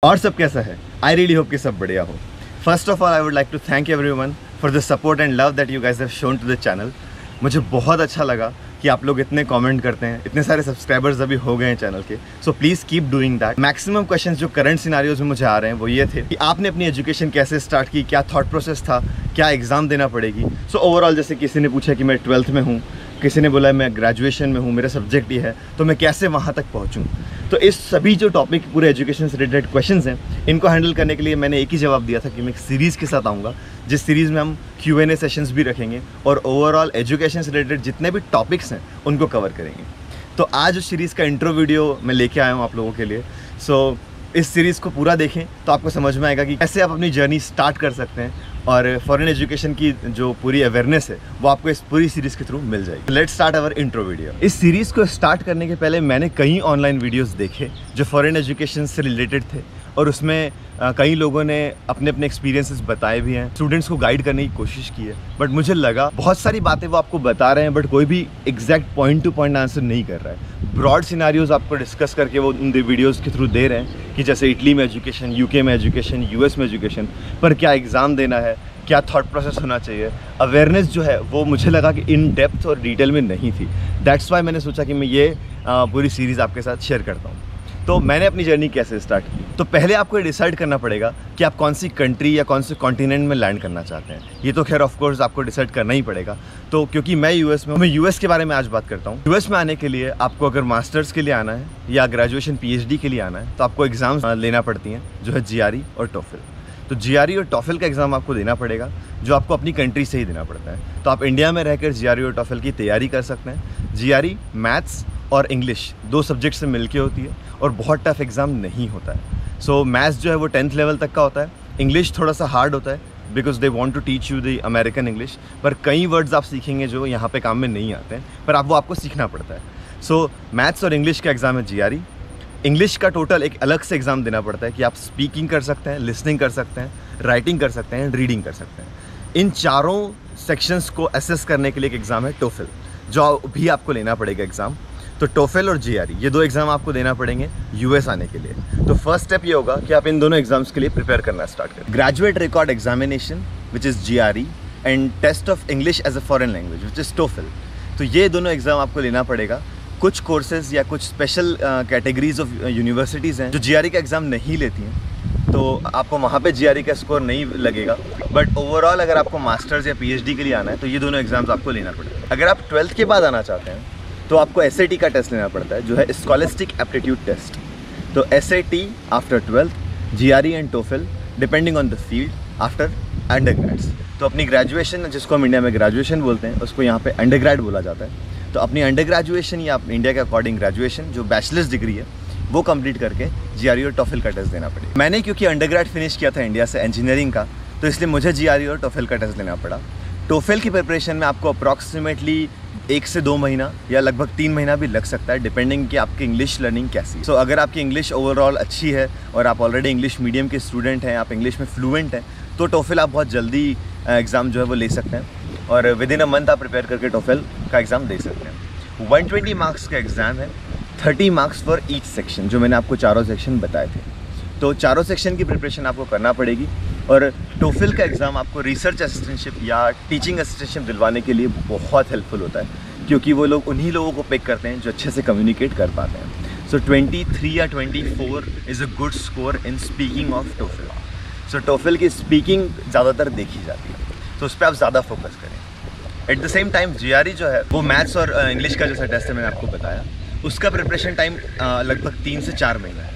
और सब कैसा है? आई रियली होप कि सब बढ़िया हो। First of all I would like to thank everyone for the support and love that you guys have shown to the channel. मुझे बहुत अच्छा लगा कि आप लोग इतने कमेंट करते हैं, इतने सारे सब्सक्राइबर्स अभी हो गए हैं चैनल के। So please keep doing that. Maximum questions जो करंट सिनारियोज में मुझे आ रहे हैं वो ये थे कि आपने अपनी एजुकेशन कैसे स्टार्ट की, क्या थॉट प्रोसेस था, क्या एग्ज़ाम देना पड़ेगी। सो ओवरऑल जैसे किसी ने पूछा कि मैं 12th में हूँ, किसी ने बोला मैं ग्रेजुएशन में हूँ, मेरा सब्जेक्ट ये है, तो मैं कैसे वहाँ तक पहुँचूँ। तो इस सभी जो टॉपिक पूरे एजुकेशन से रिलेटेड क्वेश्चंस हैं, इनको हैंडल करने के लिए मैंने एक ही जवाब दिया था कि मैं एक सीरीज़ के साथ आऊँगा, जिस सीरीज़ में हम Q&A सेशंस भी रखेंगे और ओवरऑल एजुकेशन से रिलेटेड जितने भी टॉपिक्स हैं उनको कवर करेंगे। तो आज उस सीरीज़ का इंट्रो वीडियो मैं लेके आया हूँ आप लोगों के लिए। सो इस सीरीज़ को पूरा देखें तो आपको समझ में आएगा कि कैसे आप अपनी जर्नी स्टार्ट कर सकते हैं और फॉरेन एजुकेशन की जो पूरी अवेयरनेस है वो आपको इस पूरी सीरीज़ के थ्रू मिल जाएगी। Let's start our intro video. इस सीरीज़ को स्टार्ट करने के पहले मैंने कई ऑनलाइन वीडियोस देखे जो फॉरेन एजुकेशन से रिलेटेड थे और उसमें कई लोगों ने अपने अपने एक्सपीरियंसेस बताए भी हैं, स्टूडेंट्स को गाइड करने की कोशिश की है। बट मुझे लगा बहुत सारी बातें वो आपको बता रहे हैं बट कोई भी exact point two point answer नहीं कर रहा है। ब्रॉड सिनारियोज आपको डिस्कस करके वो उन वीडियोज़ के थ्रू दे रहे हैं कि जैसे इटली में एजुकेशन, UK में एजुकेशन, US में एजुकेशन, पर क्या एग्ज़ाम देना है, क्या थॉट प्रोसेस होना चाहिए। अवेयरनेस जो है वो मुझे लगा कि इन डेप्थ और डिटेल में नहीं थी। दैट्स वाई मैंने सोचा कि मैं ये पूरी सीरीज़ आपके साथ शेयर करता हूँ। तो मैंने अपनी जर्नी कैसे स्टार्ट की, तो पहले आपको ये डिसाइड करना पड़ेगा कि आप कौन सी कंट्री या कौन से कॉन्टिनेंट में लैंड करना चाहते हैं। ये तो खैर ऑफ कोर्स आपको डिसाइड करना ही पड़ेगा। तो क्योंकि मैं US में हूँ, मैं US के बारे में आज बात करता हूँ। US में आने के लिए आपको अगर मास्टर्स के लिए आना है या ग्रेजुएशन PhD के लिए आना है तो आपको एग्ज़ाम्स लेना पड़ती हैं जो है GRE और TOEFL। तो GRE और TOEFL का एग्ज़ाम आपको देना पड़ेगा जो आपको अपनी कंट्री से ही देना पड़ता है। तो आप इंडिया में रहकर GRE और TOEFL की तैयारी कर सकते हैं। GRE मैथ्स और इंग्लिश 2 सब्जेक्ट से मिलके होती है और बहुत टफ एग्ज़ाम नहीं होता है। सो मैथ्स जो है वो 10th लेवल तक का होता है। इंग्लिश थोड़ा सा हार्ड होता है because they want to teach you the American English, पर कई वर्ड्स आप सीखेंगे जो यहाँ पे काम में नहीं आते हैं, पर आपको सीखना पड़ता है। सो मैथ्स और इंग्लिश का एग्ज़ाम है GRE। इंग्लिश का टोटल एक अलग से एग्ज़ाम देना पड़ता है कि आप स्पीकिंग कर सकते हैं, लिसनिंग कर सकते हैं, राइटिंग कर सकते हैं, रीडिंग कर सकते हैं। इन चारों सेक्शंस को असेस करने के लिए एक एग्ज़ाम है TOEFL, जो भी आपको लेना पड़ेगा एग्ज़ाम। तो TOEFL और GRE ये 2 एग्ज़ाम आपको देना पड़ेंगे US आने के लिए। तो फर्स्ट स्टेप ये होगा कि आप इन दोनों एग्ज़ाम्स के लिए प्रिपेयर करना स्टार्ट करें। Graduate record examination which is GRE and test of English as a foreign language which is TOEFL। तो ये दोनों एग्ज़ाम आपको लेना पड़ेगा। कुछ कोर्सेज या कुछ स्पेशल कैटेगरीज ऑफ यूनिवर्सिटीज़ हैं जो GRE का एग्ज़ाम नहीं लेती हैं, तो आपको वहाँ पे GRE का स्कोर नहीं लगेगा। बट ओवरऑल अगर आपको मास्टर्स या PhD के लिए आना है तो ये दोनों एग्ज़ाम्स आपको लेना पड़ेगा। अगर आप 12th के बाद आना चाहते हैं तो आपको SAT का टेस्ट लेना पड़ता है जो है स्कॉलिस्टिक एप्टीट्यूड टेस्ट। तो SAT after 12th, GRE and TOEFL depending on the field after undergrads. तो अपनी ग्रेजुएशन, जिसको हम इंडिया में ग्रेजुएशन बोलते हैं, उसको यहाँ पे अंडरग्रेड बोला जाता है। तो अपनी अंडर ग्रेजुएशन या इंडिया के अकॉर्डिंग ग्रेजुएशन जो बैचलर्स डिग्री है वो कंप्लीट करके GRE और TOEFL का टेस्ट देना पड़ेगा। मैंने क्योंकि अंडरग्रेड फिनिश किया था इंडिया से इंजीनियरिंग का, तो इसलिए मुझे GRE और TOEFL का टेस्ट लेना पड़ा। TOEFL की प्रिपरेशन में आपको अप्रॉक्सीमेटली 1 से 2 महीना या लगभग 3 महीना भी लग सकता है डिपेंडिंग कि आपकी इंग्लिश लर्निंग कैसी है। सो अगर आपकी इंग्लिश ओवरऑल अच्छी है और आप ऑलरेडी इंग्लिश मीडियम के स्टूडेंट हैं, आप इंग्लिश में फ्लुएंट हैं, तो TOEFL आप बहुत जल्दी एग्ज़ाम जो है वो ले सकते हैं और विद इन अ मंथ आप प्रिपेयर करके TOEFL का एग्ज़ाम दे सकते हैं। 120 मार्क्स का एग्ज़ाम है, 30 मार्क्स फॉर ईच सेक्शन, जो मैंने आपको चारों सेक्शन बताए थे। तो चारों सेक्शन की प्रिपरेशन आपको करना पड़ेगी और TOEFL का एग्ज़ाम आपको रिसर्च असिस्टेंटशिप या टीचिंग असिस्टेंटशिप दिलवाने के लिए बहुत हेल्पफुल होता है, क्योंकि वो लोग उन्हीं लोगों को पिक करते हैं जो अच्छे से कम्युनिकेट कर पाते हैं। सो 23 या 24 is a good score in speaking of TOEFL। So TOEFL की स्पीकिंग ज़्यादातर देखी जाती है, तो उस पर आप ज़्यादा फोकस करें। At the same time GRE जो है वो मैथ्स और इंग्लिश का जैसा टेस्ट है मैंने आपको बताया, उसका प्रिपरेशन टाइम लगभग 3 से 4 महीना है,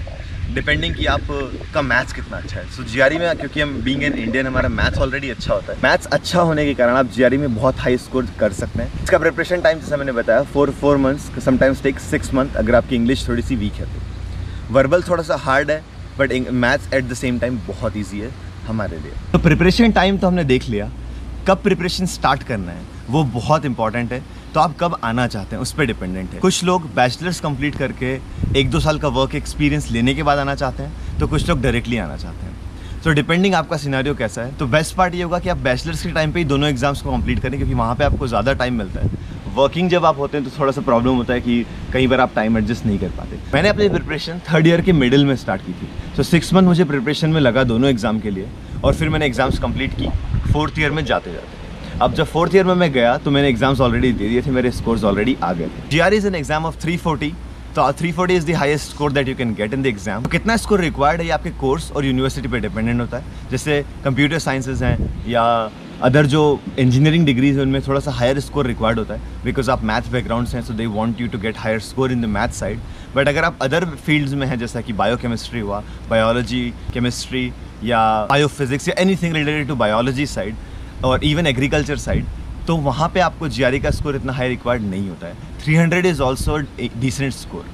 डिपेंडिंग कि आप का मैथ्स कितना अच्छा है। सो GRE में क्योंकि हम बीइंग एन इंडियन हमारा मैथ्स ऑलरेडी अच्छा होता है, मैथ्स अच्छा होने के कारण आप GRE में बहुत हाई स्कोर कर सकते हैं। इसका प्रिपरेशन टाइम जैसा मैंने बताया 4 मंथ्स, समटाइम्स टेक 6 मंथ अगर आपकी इंग्लिश थोड़ी सी वीक है तो। वर्बल थोड़ा सा हार्ड है but maths at the same time बहुत ईजी है हमारे लिए। तो प्रिपरेशन टाइम तो हमने देख लिया, कब प्रिपरेशन स्टार्ट करना है वो बहुत इंपॉर्टेंट है। तो आप कब आना चाहते हैं उस पर डिपेंडेंट है। कुछ लोग बैचलर्स कंप्लीट करके 1-2 साल का वर्क एक्सपीरियंस लेने के बाद आना चाहते हैं, तो कुछ लोग डायरेक्टली आना चाहते हैं। तो डिपेंडिंग आपका सिनेरियो कैसा है। तो बेस्ट पार्ट ये होगा कि आप बैचलर्स के टाइम पे ही दोनों एग्जाम्स को कंप्लीट करें, क्योंकि वहाँ पे आपको ज़्यादा टाइम मिलता है। वर्किंग जब आप होते हैं तो थोड़ा सा प्रॉब्लम होता है कि कई बार आप टाइम एडजस्ट नहीं कर पाते। मैंने अपनी प्रिपरेशन 3rd ईयर के मिडिल में स्टार्ट की थी, तो 6 मंथ मुझे प्रिपरेशन में लगा दोनों एग्जाम के लिए, और फिर मैंने एग्जाम्स कंप्लीट की 4th ईयर में जाते जाते। अब जब 4th ईयर में मैं गया तो मैंने एग्जाम्स ऑलरेडी दे दिए थे, मेरे स्कोर्स ऑलरेडी आ गए थे। GRE is an exam of 340, तो 340 is the highest score that you can get in the exam. कितना स्कोर रिक्वायर्ड है ये आपके कोर्स और यूनिवर्सिटी पे डिपेंडेंट होता है। जैसे कंप्यूटर साइंसेज हैं या अदर जो इंजीनियरिंग डिग्रीज है उनमें थोड़ा सा हायर स्कोर रिक्वायर्ड होता है, बिकॉज आप मैथ बैकग्राउंड से हैं, so they want you to get higher score in the math side. But अगर आप अदर फील्ड्स में हैं, जैसा कि बायोकेमिस्ट्री हुआ, बायोलॉजी, केमिस्ट्री या बायोफिजिक्स या anything related to biology side और इवन एग्रीकल्चर साइड, तो वहाँ पे आपको GRE का स्कोर इतना हाई रिक्वायर्ड नहीं होता है। 300 इज़ ऑल्सो डिसेंट स्कोर,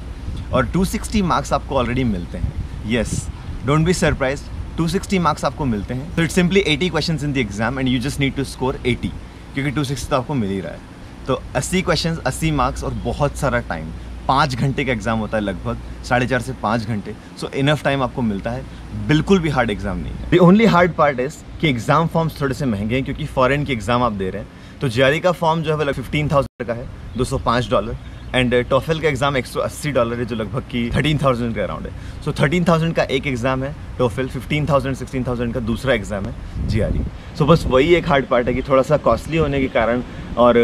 और 260 मार्क्स आपको ऑलरेडी मिलते हैं। Yes, don't be surprise, 260 marks आपको मिलते हैं। तो it's simply 80 questions in the exam and you just need to score 80, क्योंकि 260 तो आपको मिल ही रहा है। तो 80 क्वेश्चंस, 80 मार्क्स और बहुत सारा टाइम। 5 घंटे का एग्जाम होता है, लगभग 4.5 से 5 घंटे। सो इनफ टाइम आपको मिलता है, बिल्कुल भी हार्ड एग्जाम नहीं है। The only hard part is कि एग्जाम फॉर्म्स थोड़े से महंगे हैं, क्योंकि फॉरेन की एग्जाम आप दे रहे हैं। तो GRE का फॉर्म जो है वो 15,000 का है, $205, एंड TOEFL का एग्जाम $180 है, जो लगभग की 13,000 के अराउंड है। सो 13,000 का एक एग्जाम है TOEFL, 15,000 16,000 का दूसरा एग्जाम है GRE। सो बस वही एक हार्ड पार्ट है कि थोड़ा सा कॉस्टली होने के कारण, और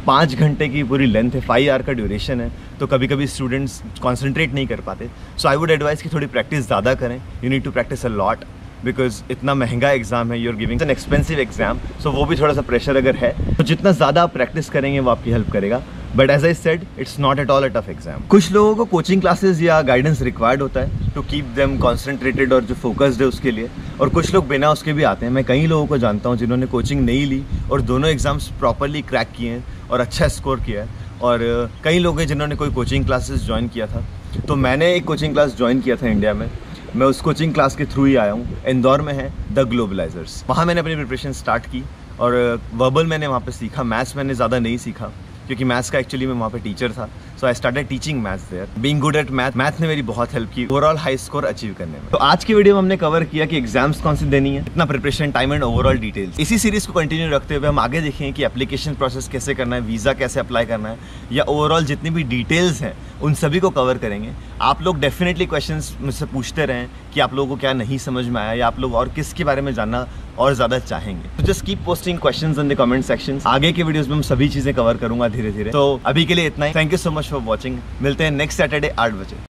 5 घंटे की पूरी लेंथ है, 5 आवर का ड्यूरेशन है, तो कभी कभी स्टूडेंट्स कॉन्सेंट्रेट नहीं कर पाते। सो आई वुड एडवाइस कि थोड़ी प्रैक्टिस ज़्यादा करें। You need to practise a lot, because इतना महंगा एग्जाम है, you are giving an expensive exam. So वो भी थोड़ा सा प्रेशर अगर है, तो जितना ज़्यादा आप प्रैक्टिस करेंगे वो आपकी हेल्प करेगा। But as I said, it's not at all a tough exam. कुछ लोगों को कोचिंग क्लासेस या गाइडेंस रिक्वायर्ड होता है टू कीप देम कॉन्सेंट्रेटेड और जो फोकस्ड है उसके लिए, और कुछ लोग बिना उसके भी आते हैं। मैं कई लोगों को जानता हूँ जिन्होंने कोचिंग नहीं ली और दोनों एग्जाम्स प्रॉपरली क्रैक किए हैं और अच्छा स्कोर किया है, और कई लोग हैं जिन्होंने कोई कोचिंग क्लासेस ज्वाइन किया था। तो मैंने एक कोचिंग क्लास ज्वाइन किया था इंडिया में, मैं उस कोचिंग क्लास के थ्रू ही आया हूँ। इंदौर में है द ग्लोबलाइजर्स, वहाँ मैंने अपनी प्रिपरेशन स्टार्ट की, और वर्बल मैंने वहाँ पे सीखा। मैथ्स मैंने ज़्यादा नहीं सीखा, क्योंकि मैथ्स का एक्चुअली मैं वहाँ पे टीचर था। So I started teaching maths there. Being good at math ने मेरी बहुत हेल्प की ओवरऑल हाई स्कोर अचीव करने में। तो आज की वीडियो में हमने कवर किया कि एग्जाम्स कौन सी देनी है, इतना preparation time and overall details. इसी सीरीज को कंटिन्यू रखते हुए हम आगे देखेंगे कि एप्लीकेशन प्रोसेस कैसे करना है, वीज़ा कैसे अप्लाई करना है, या ओवरऑल जितनी भी डिटेल्स हैं उन सभी को कवर करेंगे। आप लोग डेफिनेटली क्वेश्चंस मुझसे पूछते रहें कि आप लोगों को क्या नहीं समझ में आया, या आप लोग और किसके बारे में जानना और ज़्यादा चाहेंगे। तो just keep posting questions in the comment section. आगे के वीडियोस में हम सभी चीज़ें कवर करूंगा धीरे धीरे। तो अभी के लिए इतना ही। Thank you so much for watching. मिलते हैं नेक्स्ट सैटरडे 8 बजे।